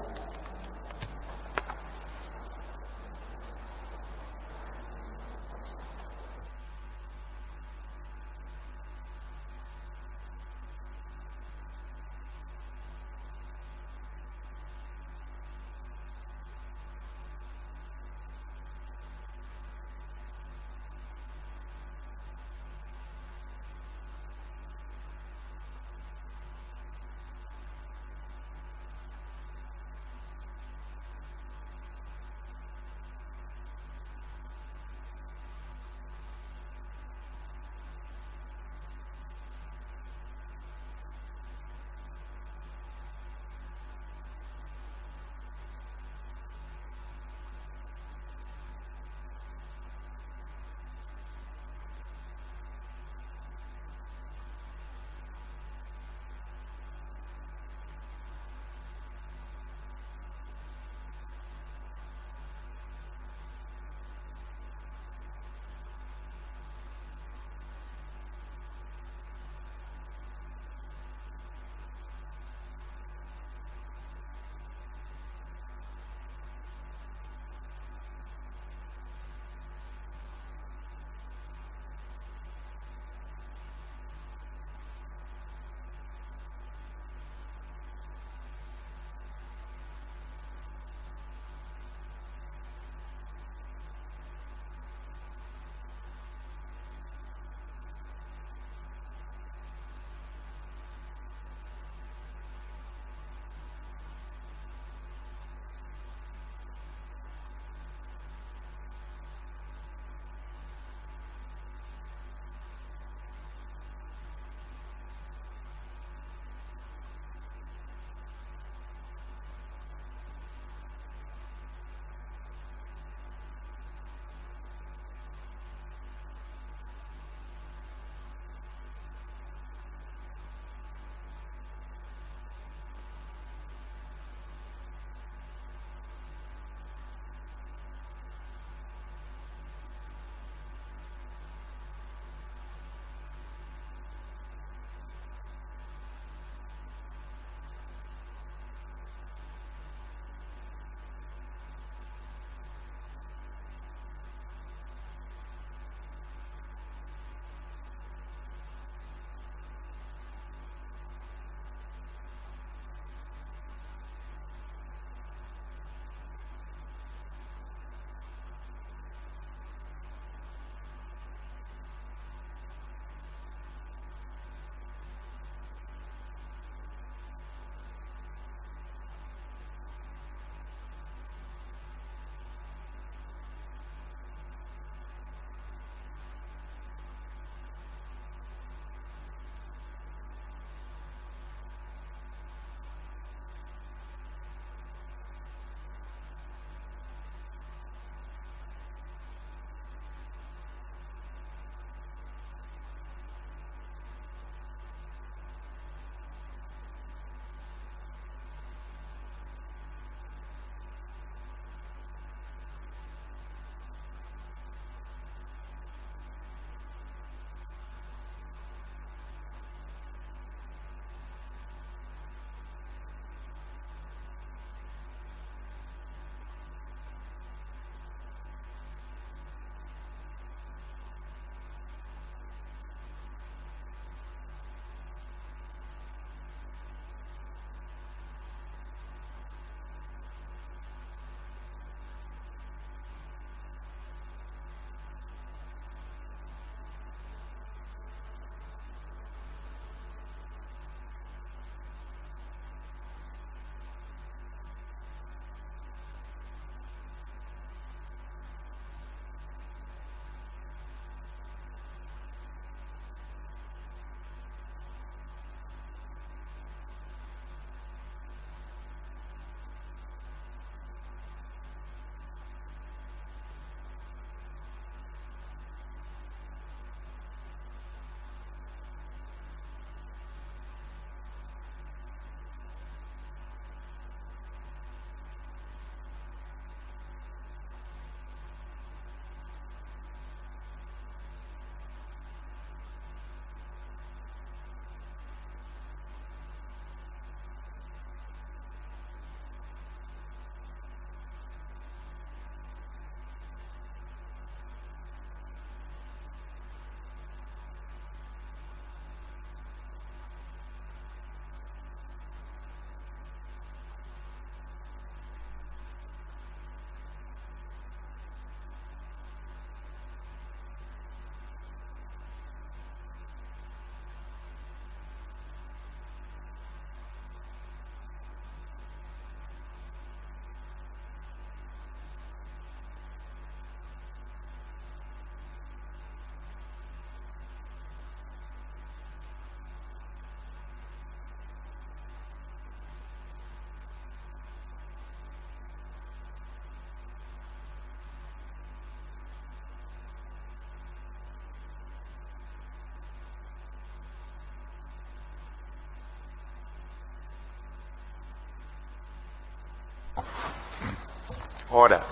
Order.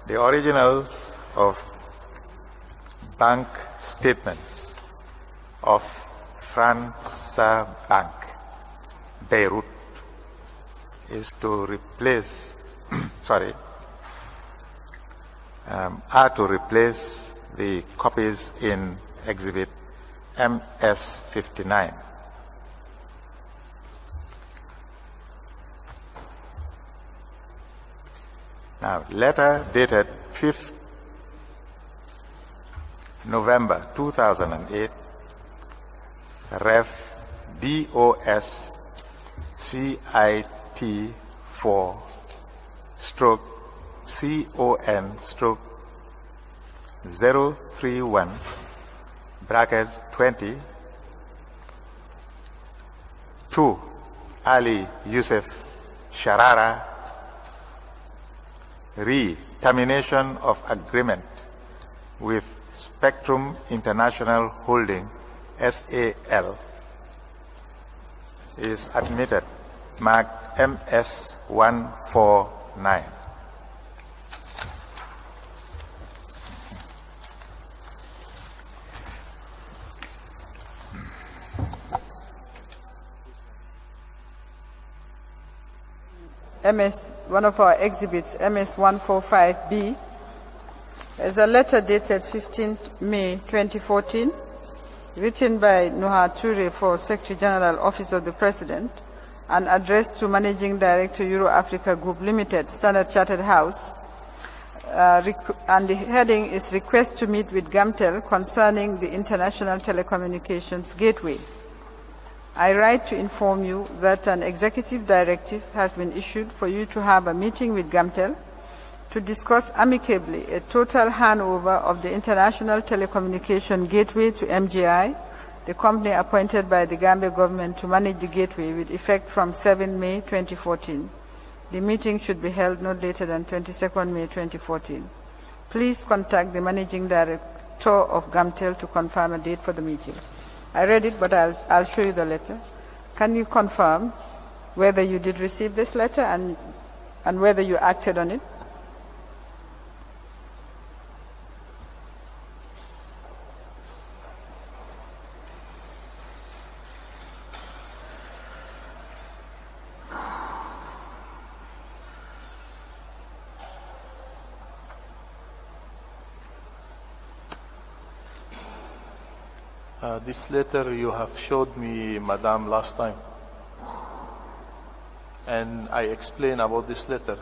The originals of bank statements of Fransa Bank, Beirut, is to replace, are to replace the copies in Exhibit MS-59. Now, letter dated 5th November 2008, Ref DOS CIT 4 stroke CON stroke 031 bracket 20 to Ali Yusuf Sharara, termination of agreement with Spectrum International Holding SAL, is admitted, marked MS-149. One of our exhibits, MS-145B, is a letter dated 15th May 2014, written by Nuha Toure for Secretary General, Office of the President, and addressed to Managing Director, Euro Africa Group Limited, Standard Chartered House, and the heading is Request to meet with Gamtel concerning the International Telecommunications Gateway. I write to inform you that an executive directive has been issued for you to have a meeting with Gamtel to discuss amicably a total handover of the International Telecommunication Gateway to MGI, the company appointed by the Gambia government to manage the gateway with effect from 7 May 2014. The meeting should be held no later than 22nd May 2014. Please contact the Managing Director of Gamtel to confirm a date for the meeting. I read it, but I'll show you the letter. Can you confirm whether you did receive this letter and whether you acted on it? This letter you have showed me, Madam, last time. And I explained about this letter.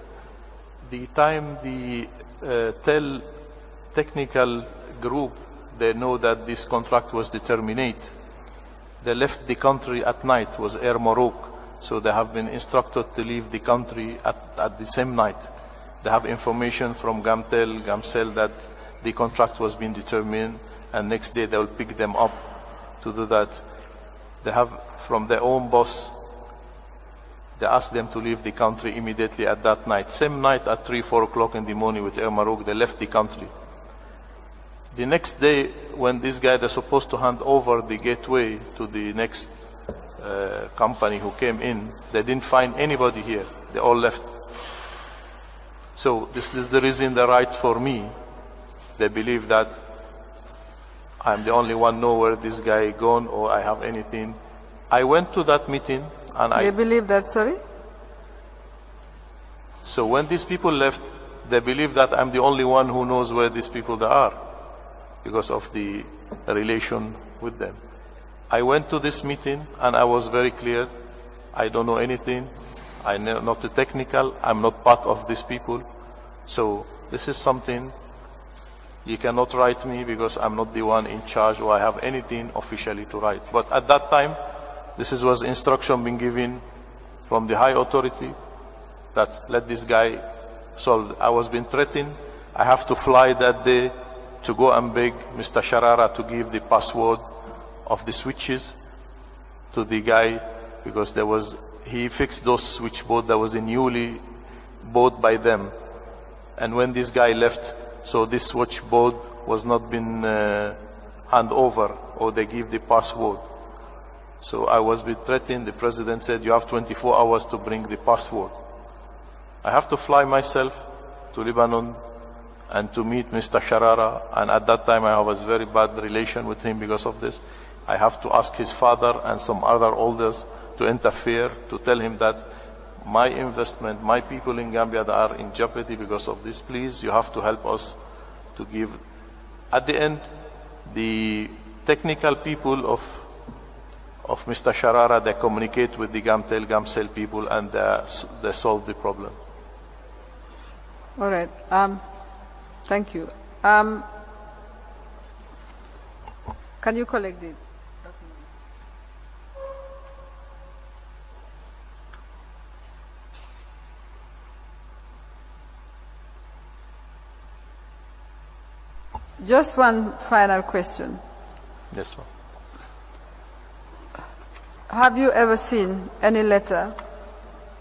The time the technical group, they know that this contract was terminated. They left the country at night, was Air Morocco. So they have been instructed to leave the country at the same night. They have information from Gamcel that the contract was being determined, and next day they will pick them up to do that. They have, from their own boss, they asked them to leave the country immediately at that night. Same night at 3, 4 o'clock in the morning with Air Morocco, they left the country. The next day, when this guy, they're supposed to hand over the gateway to the next company who came in, they didn't find anybody here. They all left. So this is the reason they write for me. They believe that I'm the only one know where this guy gone or I have anything. I went to that meeting and They believe that, sorry? So when these people left, they believe that I'm the only one who knows where these people are because of the relation with them. I went to this meeting and I was very clear. I don't know anything. I'm not technical. I'm not part of these people. So this is something you cannot write me because I'm not the one in charge or I have anything officially to write. But at that time, this was instruction being given from the high authority that let this guy solve. I was being threatened. I have to fly that day to go and beg Mr. Sharara to give the password of the switches to the guy because he fixed those switchboard that was newly bought by them. And when this guy left, so this switchboard was not been hand over or they give the password. So I was being threatened. The president said, you have 24 hours to bring the password. I have to fly myself to Lebanon and to meet Mr. Sharara, and at that time I was very bad relation with him because of this. I have to ask his father and some other elders to interfere, to tell him that my investment, my people in Gambia that are in jeopardy because of this, please, you have to help us to give. At the end, the technical people of Mr. Sharara, they communicate with the Gamtel, Gamcell people, and they solve the problem. All right. Thank you. Can you collect the document? Just one final question. Yes, ma'am. Have you ever seen any letter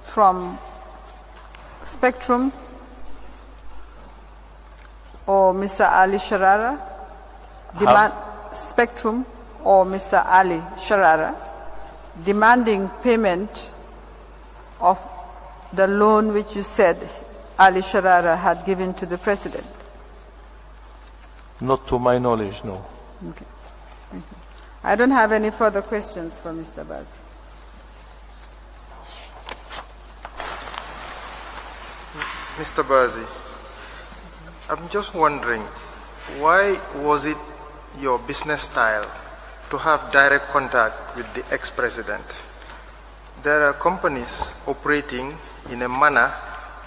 from Spectrum or Mr. Ali Sharara, Spectrum or Mr. Ali Sharara, demanding payment of the loan which you said Ali Sharara had given to the president? Not to my knowledge, no. Okay. Thank you. I don't have any further questions for Mr. Bazi. Mr. Bazi, I'm just wondering, why was it your business style to have direct contact with the ex-president? There are companies operating in a manner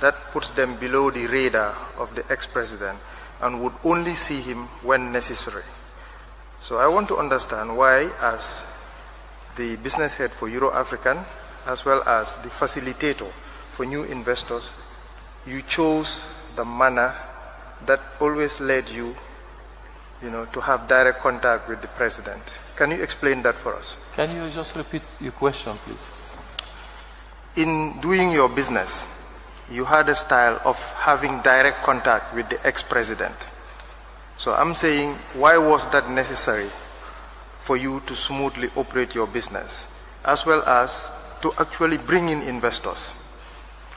that puts them below the radar of the ex-president and would only see him when necessary. So I want to understand why, as the business head for Euro-African, as well as the facilitator for new investors, you chose the manner that always led you, to have direct contact with the president. Can you explain that for us? Can you just repeat your question, please? In doing your business, you had a style of having direct contact with the ex-president. So I'm saying, why was that necessary for you to smoothly operate your business, as well as to actually bring in investors?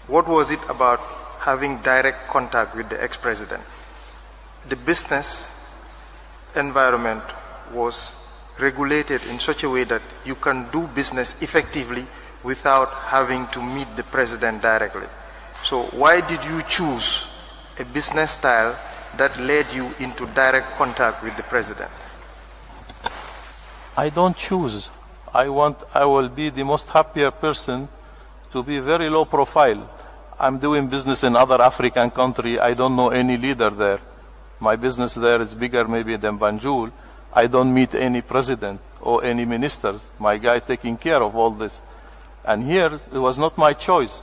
What was it about having direct contact with the ex-president? The business environment was regulated in such a way that you can do business effectively without having to meet the president directly. So why did you choose a business style that led you into direct contact with the president? I don't choose. I will be the most happier person to be very low profile. I'm doing business in other African country. I don't know any leader there. My business there is bigger maybe than Banjul. I don't meet any president or any ministers. My guy taking care of all this. And here, it was not my choice.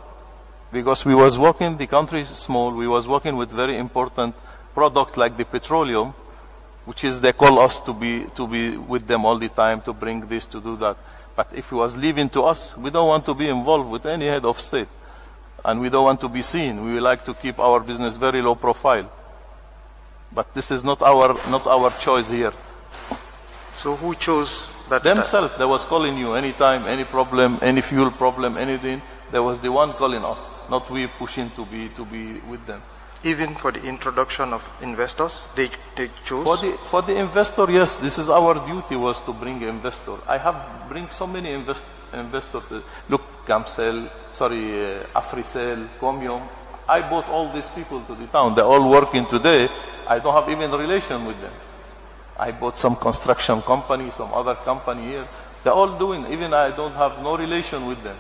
Because we was working, the country is small, we was working with very important product like the petroleum, which is they call us to be with them all the time, to bring this, to do that. But if it was leaving to us, we don't want to be involved with any head of state. And we don't want to be seen. We would like to keep our business very low profile. But this is not our choice here. So who chose that themselves? They was calling you anytime, any problem, any fuel problem, anything. There was the one calling us, not we pushing to be with them. Even for the introduction of investors, they chose? For the investor, yes. This is our duty, was to bring an investor. I have bring so many investors. Look, Gamcell, Africell, Comium. I brought all these people to the town. They're all working today. I don't have even relation with them. I bought some construction company, some other company here. They're all doing. Even I don't have no relation with them.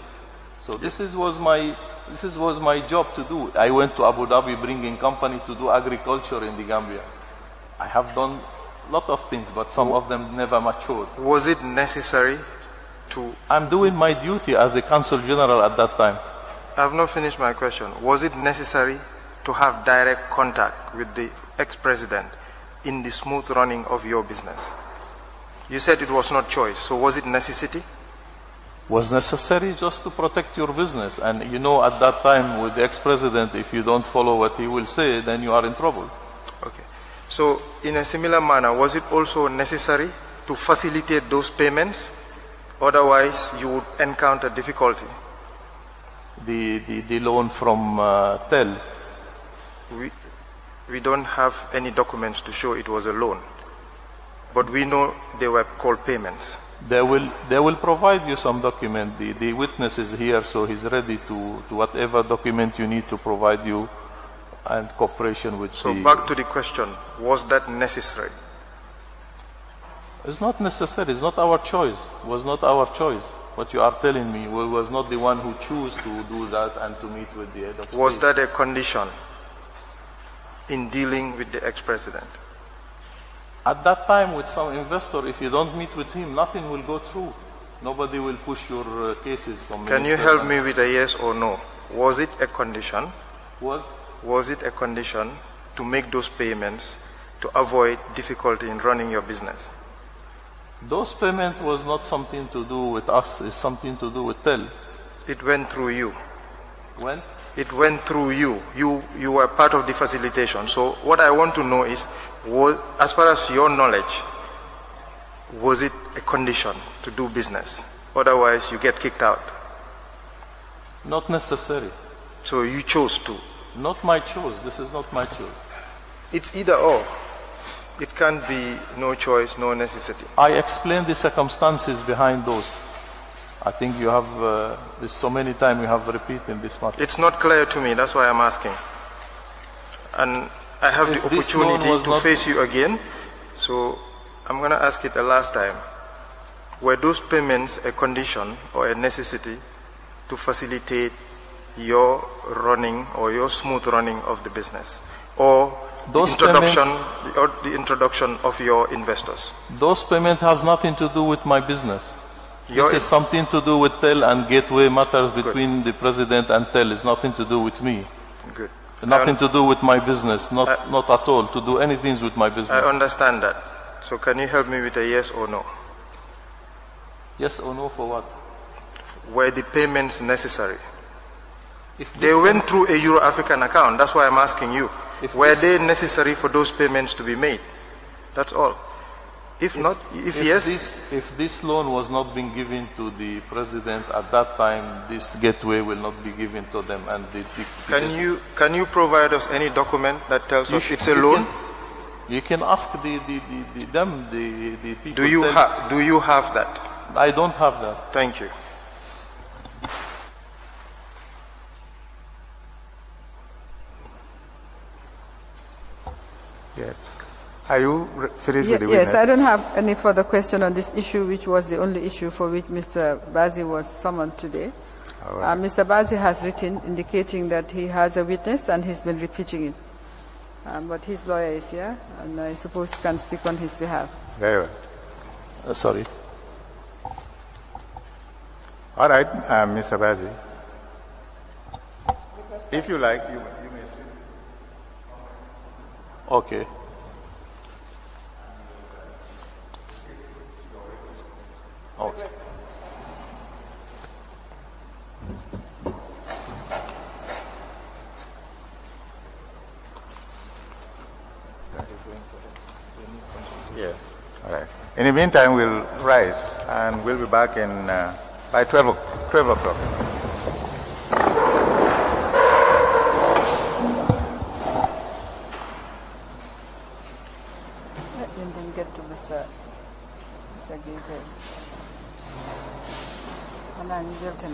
So this was my job to do. I went to Abu Dhabi bringing company to do agriculture in the Gambia. I have done a lot of things, but some of them never matured. Was it necessary to... I'm doing my duty as a Consul General at that time. I have not finished my question. Was it necessary to have direct contact with the ex-president in the smooth running of your business? You said it was not choice, so was it necessity? Was necessary just to protect your business. And at that time with the ex-president, if you don't follow what he will say, then you are in trouble. Okay. So in a similar manner, was it also necessary to facilitate those payments? Otherwise, you would encounter difficulty. The loan from TEL, we don't have any documents to show it was a loan, but we know they were called payments. They will provide you some document. The witness is here, so he's ready to whatever document you need to provide you, and cooperation with So back to the question, was that necessary? It's not necessary. It's not our choice. It was not our choice. What you are telling me, we was not the one who chose to do that and to meet with the head of state. Was that a condition in dealing with the ex-president? At that time, with some investor, if you don't meet with him, nothing will go through. Nobody will push your cases. Can you help me with a yes or no? Was it a condition? Was it a condition to make those payments to avoid difficulty in running your business? Those payments was not something to do with us. It's something to do with TEL. It went through you. When? It went through you. You were part of the facilitation. So what I want to know is, as far as your knowledge, was it a condition to do business? Otherwise, you get kicked out. Not necessary. So you chose to. Not my choice. This is not my choice. It's either or. It can't be no choice, no necessity. I explained the circumstances behind those. I think you have, this so many times you have repeated this matter. It's not clear to me, that's why I'm asking. And I have the opportunity to face you again, so I'm going to ask it a last time. Were those payments a condition or a necessity to facilitate your running or your smooth running of the business? Or the introduction of your investors? Those payments has nothing to do with my business. This is something to do with TEL and gateway matters between the president and TEL. It's nothing to do with me. Good. Nothing to do with my business. Not at all to do anything with my business. I understand that. So can you help me with a yes or no? Yes or no for what? Were the payments necessary? They went through a Euro-African account. That's why I'm asking you. Were they necessary for those payments to be made? That's all. If yes... If this loan was not being given to the president at that time, this gateway will not be given to them. And Can you provide us any document that tells us it's a loan? You can ask the people. Do you have that? I don't have that. Thank you. Yes. Are you finished with the witness? Yes, I don't have any further question on this issue, which was the only issue for which Mr. Bazi was summoned today. Right. Mr. Bazi has written indicating that he has a witness and he's been repeating it. But his lawyer is here, and I suppose he can speak on his behalf. Very well. Sorry. All right, Mr. Bazi. If you like, you may sit. Okay. Okay. Yeah. All right. In the meantime, we'll rise and we'll be back in by 12 o'clock. Get to Mr. Gate. And I'm going to